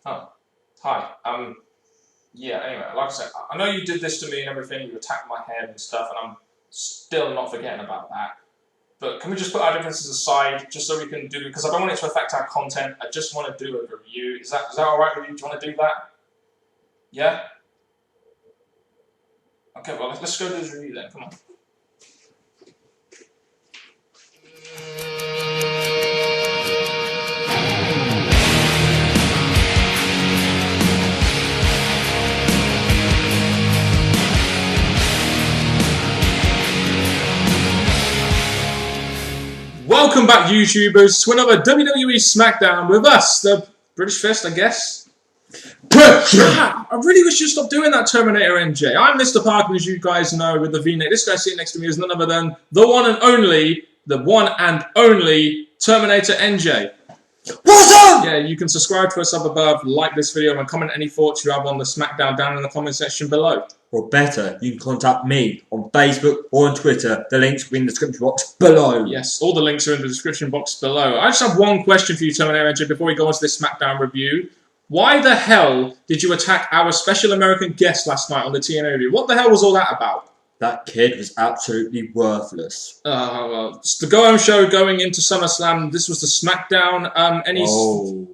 Oh, hi. Yeah, anyway, like I said, I know you did this to me and everything, you attacked my head and stuff, and I'm still not forgetting about that. But can we just put our differences aside, just so we can do, because I don't want it to affect our content, I just want to do a review. Is that alright with you? Do you want to do that? Yeah? Okay, well, let's go do this review then, come on. Welcome back, YouTubers, to another WWE Smackdown with us, the British Fist, I guess. I really wish you stopped doing that, Terminator NJ. I'm Mr. Parkin, as you guys know, with the V-neck. This guy sitting next to me is none other than the one and only Terminator NJ. What's up? Yeah, you can subscribe to us up above, like this video, and comment any thoughts you have on the Smackdown down in the comment section below. Or better, you can contact me on Facebook or on Twitter. The links will be in the description box below. Yes, all the links are in the description box below. I just have one question for you, Terminator NJ, before we go on to this Smackdown review. Why the hell did you attack our special American guest last night on the TNA review? What the hell was all that about? That kid was absolutely worthless. Well, it's the go-home show going into SummerSlam. This was the Smackdown. Oh,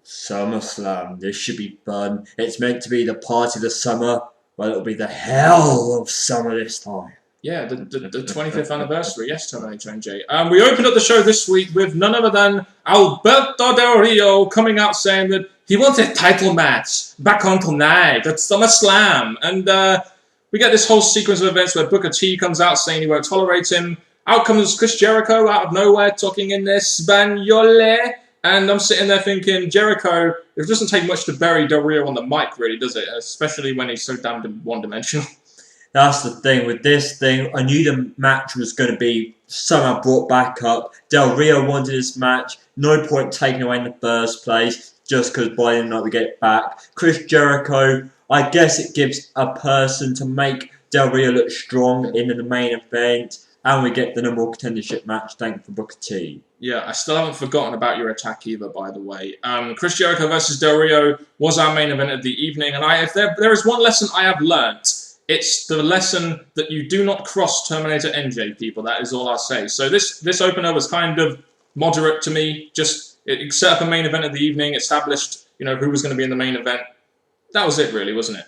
SummerSlam. This should be fun. It's meant to be the party of the summer. Well, it'll be the hell of summer this time. Yeah, the 25th anniversary. Yes, Terminator NJ. We opened up the show this week with none other than Alberto Del Rio coming out saying that he wants a title match back on tonight at SummerSlam. And we get this whole sequence of events where Booker T comes out saying he won't tolerate him. Out comes Chris Jericho out of nowhere talking in Espanol. And I'm sitting there thinking, Jericho, it doesn't take much to bury Del Rio on the mic, really, does it? Especially when he's so damn one-dimensional. That's the thing with this thing. I knew the match was going to be somehow brought back up. Del Rio wanted this match. No point taking away in the first place, just because by the end of the night we get it back. Chris Jericho, I guess it gives a person to make Del Rio look strong in the main event. And we get the number one contendership match, thanks for Booker T. Yeah, I still haven't forgotten about your attack either, by the way. Chris Jericho versus Del Rio was our main event of the evening. And if there is one lesson I have learnt, it's the lesson that you do not cross Terminator NJ, people. That is all I'll say. So this opener was kind of moderate to me. Just it set up a main event of the evening, established who was going to be in the main event. That was it, really, wasn't it?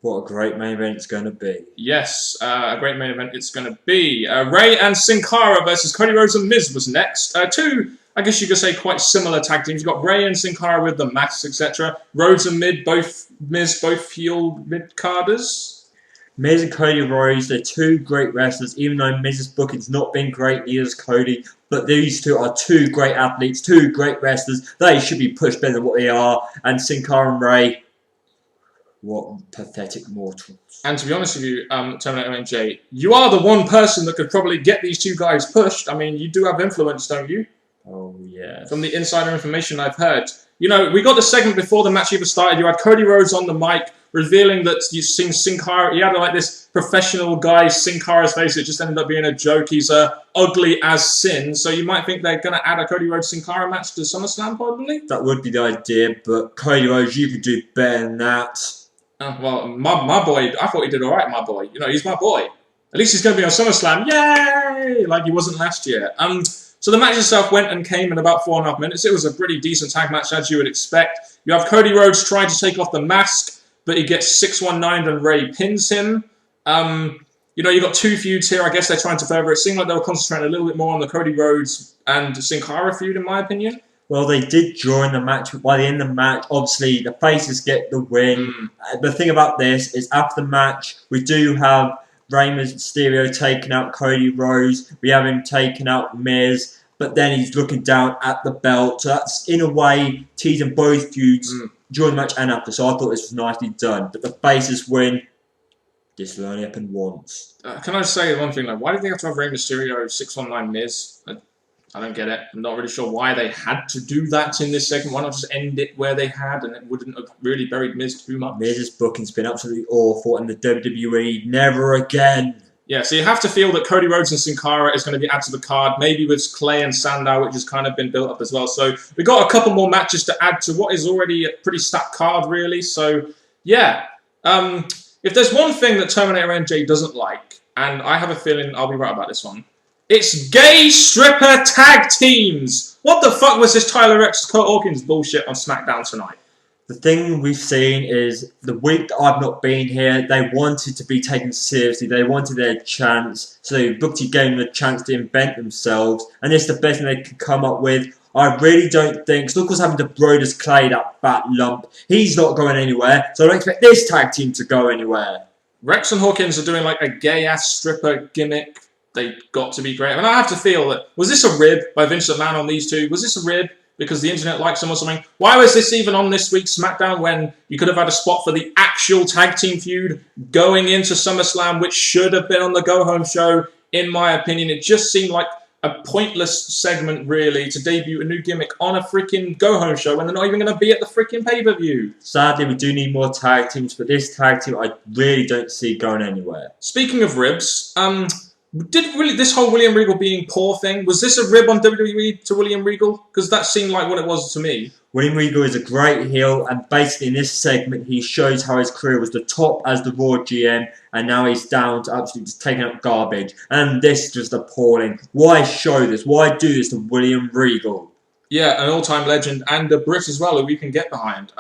What a great main event it's going to be. Yes, a great main event it's going to be. Rey and Sin Cara versus Cody Rhodes and Miz was next. Two, I guess you could say, quite similar tag teams. You've got Rey and Sin Cara with the masks, etc. Rhodes and Miz, both heel mid-carders. Miz and Cody Rhodes, they're two great wrestlers, even though Miz's booking's not been great, neither has Cody. But these two are two great athletes, two great wrestlers. They should be pushed better than what they are. And Sin Cara and Rey, what pathetic mortals. And to be honest with you, Terminator NJ, you are the one person that could probably get these two guys pushed. I mean, you do have influence, don't you? Oh, yeah. From the insider information I've heard. We got the segment before the match even started. You had Cody Rhodes on the mic revealing that you've seen Sin Cara. He had like this professional guy, Sin Cara's face. It just ended up being a joke. He's ugly as sin. So you might think they're going to add a Cody Rhodes Sin Cara match to SummerSlam, probably? That would be the idea, but Cody Rhodes, you could do better than that. Well, my boy, I thought he did all right, my boy. He's my boy. At least he's going to be on SummerSlam. Yay! Like he wasn't last year. So the match itself went and came in about 4.5 minutes. It was a pretty decent tag match, as you would expect. You have Cody Rhodes trying to take off the mask, but he gets 619 and Rey pins him. You've got two feuds here. I guess they're trying to further. It seemed like they were concentrating a little bit more on the Cody Rhodes and Sin Cara feud, in my opinion. Well, they did during the match, but by the end of the match, obviously, the faces get the win. The thing about this is, after the match, we do have Rey Mysterio taking out Cody Rhodes. We have him taking out Miz, but then he's looking down at the belt. So that's, in a way, teasing both feuds during the match and after. So I thought this was nicely done. But the faces win. This will only happen once. Can I just say one thing? Why did they have to have Rey Mysterio 619 Miz? I don't get it. I'm not really sure why they had to do that in this segment. Why not just end it where they had and it wouldn't have really buried Miz too much? Miz's booking's been absolutely awful, and the WWE, never again. Yeah, so you have to feel that Cody Rhodes and Sin Cara is going to be added to the card, maybe with Clay and Sandow, which has kind of been built up as well. So we've got a couple more matches to add to what is already a pretty stacked card, really. So, yeah. If there's one thing that Terminator NJ doesn't like, and I have a feeling I'll be right about this one, it's gay stripper tag teams! What the fuck was this Tyler Rex, Kurt Hawkins bullshit on SmackDown tonight? The thing we've seen is the week that I've not been here, they wanted to be taken seriously. They wanted their chance. So Booker gave them a chance to invent themselves. And it's the best thing they could come up with. I really don't think... Because look what's happened to Brodus Clay, that fat lump. He's not going anywhere. So I don't expect this tag team to go anywhere. Rex and Hawkins are doing like a gay-ass stripper gimmick. They got to be great. I mean, I have to feel that... Was this a rib by Vince McMahon on these two? Was this a rib? Because the internet likes them or something. Why was this even on this week's SmackDown when you could have had a spot for the actual tag team feud going into SummerSlam, which should have been on the go-home show, in my opinion? It just seemed like a pointless segment, really, to debut a new gimmick on a freaking go-home show when they're not even going to be at the freaking pay-per-view. Sadly, we do need more tag teams, but this tag team I really don't see going anywhere. Speaking of ribs, this whole William Regal being poor thing, was this a rib on WWE to William Regal? Because that seemed like what it was to me. William Regal is a great heel, and basically in this segment he shows how his career was the top as the Raw GM, and now he's down to absolutely just taking up garbage. And this is just appalling. Why show this? Why do this to William Regal? Yeah, an all-time legend, and a Brit as well, who we can get behind.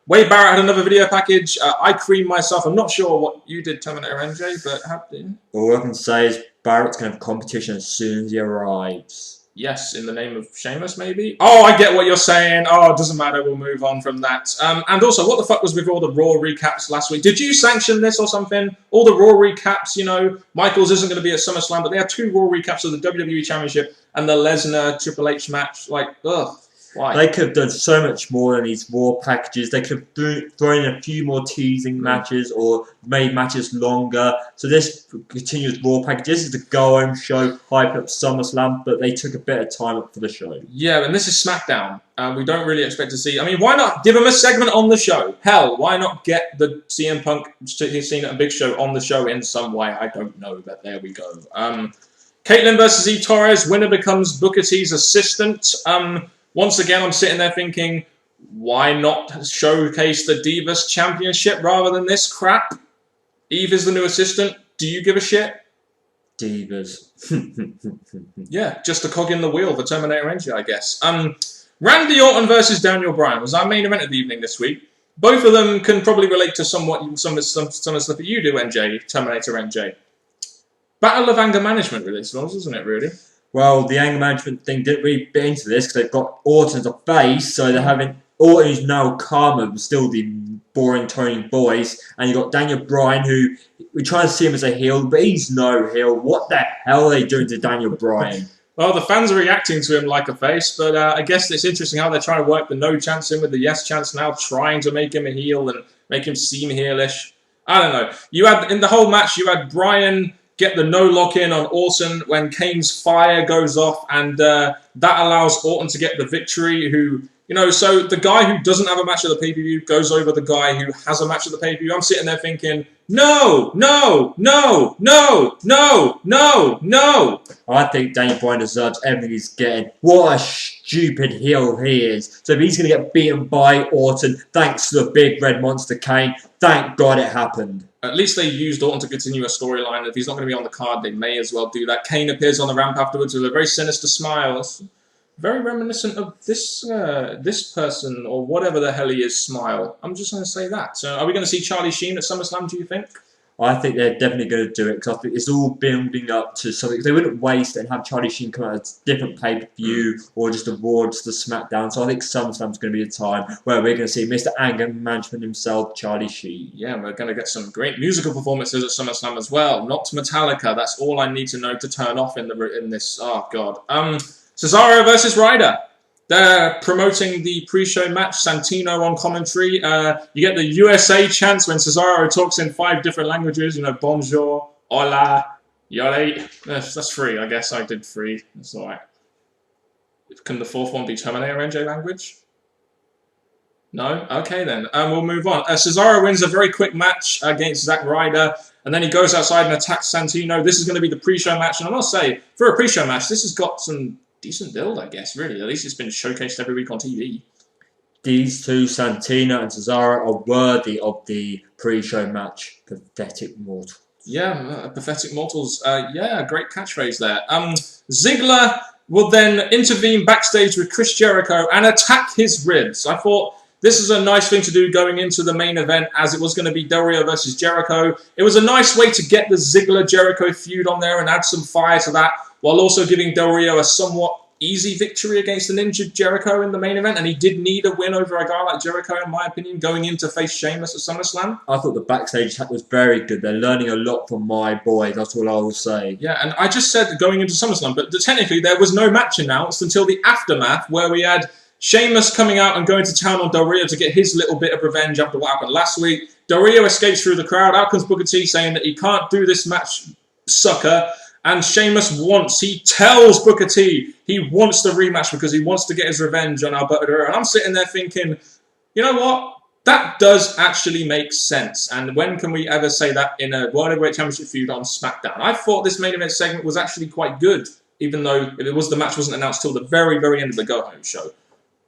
Wade Barrett had another video package. I creamed myself. I'm not sure what you did, Terminator NJ, but how did... All I can say is Barrett's going to have competition as soon as he arrives. Yes, in the name of Sheamus, maybe? Oh, I get what you're saying. Oh, it doesn't matter. We'll move on from that. And also, what the fuck was with all the Raw recaps last week? Did you sanction this or something? All the Raw recaps, you know, Michaels isn't going to be at SummerSlam, but they had 2 Raw recaps of the WWE Championship and the Lesnar Triple H match. Like, ugh. Why? They could have done so much more than these Raw packages. They could have thrown in a few more teasing matches or made matches longer. So this continuous Raw package. This is the go-home show, hype up SummerSlam, but they took a bit of time up for the show. Yeah, and this is SmackDown. We don't really expect to see... I mean, why not give him a segment on the show? Hell, why not get the CM Punk scene at a big show on the show in some way? I don't know, but there we go. Caitlyn versus Eve Torres. Winner becomes Booker T's assistant. Once again, I'm sitting there thinking, why not showcase the Divas Championship rather than this crap? Eve is the new assistant. Do you give a shit? Divas. Yeah, just a cog in the wheel for Terminator NJ, I guess. Randy Orton versus Daniel Bryan was our main event of the evening this week. Both of them can probably relate to some of the stuff that you do, NJ, Terminator NJ. Battle of anger management, really, isn't it, really? Well, the anger management thing didn't really fit into this because they've got Orton as a face, so they're having Orton who's now Karma, but still the boring Tony voice, and you've got Daniel Bryan who we're trying to see him as a heel, but he's no heel. What the hell are they doing to Daniel Bryan? Well, the fans are reacting to him like a face, but I guess it's interesting how they're trying to work the no chance in with the yes chance now, trying to make him a heel and make him seem heelish. I don't know. You had in the whole match, you had Bryan get the no lock in on Orton when Kane's fire goes off, and that allows Orton to get the victory. Who, you know, so the guy who doesn't have a match at the pay-per-view goes over the guy who has a match at the pay-per-view. I'm sitting there thinking, no, no, no, no, no, no, no. I think Daniel Bryan deserves everything he's getting. What a stupid heel he is. So if he's going to get beaten by Orton, thanks to the big red monster Kane, thank God it happened. At least they used Orton to continue a storyline. If he's not going to be on the card, they may as well do that. Kane appears on the ramp afterwards with a very sinister smile. It's very reminiscent of this person, or whatever the hell he is, smile. I'm just going to say that. So are we going to see Charlie Sheen at SummerSlam, do you think? I think they're definitely going to do it because I think it's all building up to something. They wouldn't waste it and have Charlie Sheen come out as a different pay-per-view or just a Raw, just a SmackDown. So I think SummerSlam's going to be a time where we're going to see Mr. Anger Management himself, Charlie Sheen. Yeah, we're going to get some great musical performances at SummerSlam as well. Not Metallica. That's all I need to know to turn off in this. Oh God. Cesaro versus Ryder. They're promoting the pre-show match, Santino on commentary. You get the USA chants when Cesaro talks in 5 different languages. You know, bonjour, hola, yole. That's free, I guess. I did free. That's all right. Can the 4th one be Terminator NJ language? No? Okay, then. We'll move on. Cesaro wins a very quick match against Zack Ryder. and then he goes outside and attacks Santino. This is going to be the pre-show match, and I must say, for a pre-show match, this has got some decent build, I guess, really. At least it's been showcased every week on TV. These two, Santino and Cesaro, are worthy of the pre-show match. Pathetic mortal. Yeah, pathetic mortals. Yeah, great catchphrase there. Ziggler will then intervene backstage with Chris Jericho and attack his ribs. I thought this is a nice thing to do going into the main event, as it was going to be Del Rio versus Jericho. It was a nice way to get the Ziggler-Jericho feud on there and add some fire to that, while also giving Del Rio a somewhat easy victory against an injured Jericho in the main event, and he did need a win over a guy like Jericho, in my opinion, going in to face Sheamus at SummerSlam. I thought the backstage chat was very good. They're learning a lot from my boys, that's all I will say. Yeah, and I just said going into SummerSlam, but technically there was no match announced until the aftermath, where we had Sheamus coming out and going to town on Del Rio to get his little bit of revenge after what happened last week. Del Rio escapes through the crowd. Out comes Booker T saying that he can't do this match, sucker. And Sheamus he tells Booker T he wants the rematch because he wants to get his revenge on Alberto Del Rio. And I'm sitting there thinking, you know what? That does actually make sense. And when can we ever say that in a World Heavyweight Championship feud on Smackdown? I thought this main event segment was actually quite good, even though the match wasn't announced till the very, very end of the go-home show.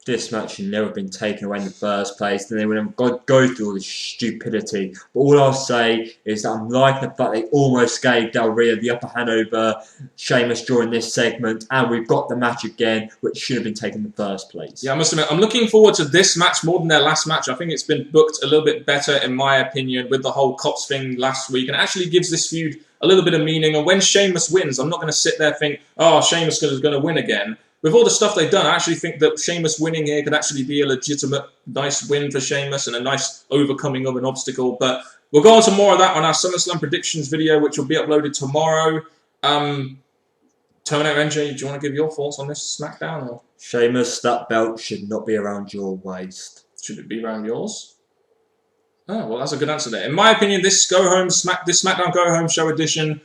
This match had never been taken away in the first place, and they would go through all this stupidity. But all I'll say is that I'm liking the fact they almost gave Del Rio the upper hand over Sheamus during this segment, and we've got the match again, which should have been taken in the first place. Yeah, I must admit, I'm looking forward to this match more than their last match. I think it's been booked a little bit better, in my opinion, with the whole Cops thing last week, and it actually gives this feud a little bit of meaning. And when Sheamus wins, I'm not going to sit there and think, oh, Sheamus is going to win again. With all the stuff they've done, I actually think that Sheamus winning here could actually be a legitimate, nice win for Sheamus and a nice overcoming of an obstacle. But we'll go on to more of that on our SummerSlam predictions video, which will be uploaded tomorrow. Terminator NJ, do you want to give your thoughts on this SmackDown? Or? Sheamus, that belt should not be around your waist. Should it be around yours? Oh, well, that's a good answer there. In my opinion, this SmackDown Go Home Show edition,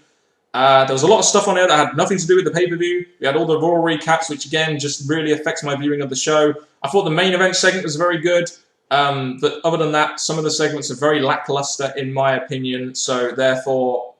there was a lot of stuff on there that had nothing to do with the pay-per-view. We had all the Raw recaps, which again just really affects my viewing of the show. I thought the main event segment was very good. But other than that, some of the segments are very lackluster in my opinion. So therefore,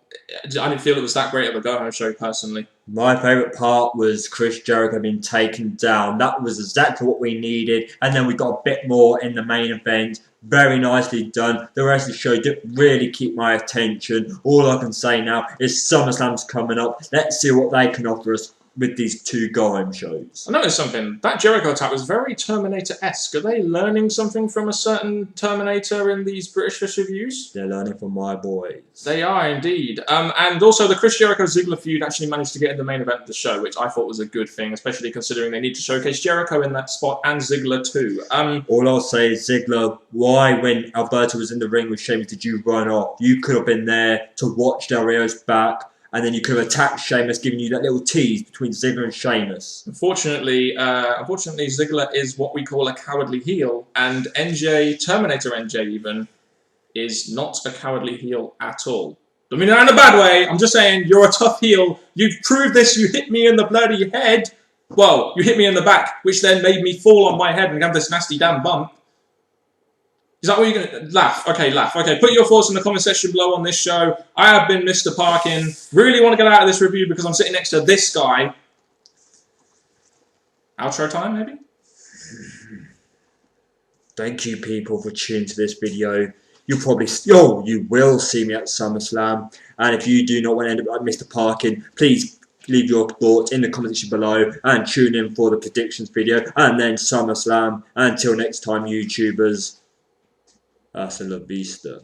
I didn't feel it was that great of a go-home show personally. My favourite part was Chris Jericho being taken down. That was exactly what we needed. And then we got a bit more in the main event. Very nicely done. The rest of the show didn't really keep my attention. All I can say now is SummerSlam's coming up. Let's see what they can offer us with these two go-home shows. I noticed something. That Jericho attack was very Terminator-esque. Are they learning something from a certain Terminator in these British reviews? They're learning from my boys. They are indeed. And also the Chris Jericho-Ziggler feud actually managed to get in the main event of the show, which I thought was a good thing, especially considering they need to showcase Jericho in that spot and Ziggler too. All I'll say is, Ziggler, why when Alberto was in the ring with Sheamus did you run off? You could have been there to watch Del Rio's back, and then you could have attacked Sheamus, giving you that little tease between Ziggler and Sheamus. Unfortunately, Ziggler is what we call a cowardly heel, and Terminator NJ even, is not a cowardly heel at all. I mean, not in a bad way. I'm just saying, you're a tough heel. You've proved this. You hit me in the bloody head. Well, you hit me in the back, which then made me fall on my head and have this nasty damn bump. Is that what you're going to... Laugh. Okay, laugh. Okay, put your thoughts in the comment section below on this show. I have been Mr. Parkin. Really want to get out of this review because I'm sitting next to this guy. Outro time, maybe? Thank you, people, for tuning to this video. You will see me at SummerSlam. And if you do not want to end up like Mr. Parkin, please leave your thoughts in the comment section below and tune in for the predictions video and then SummerSlam. Until next time, YouTubers. Hasta la vista.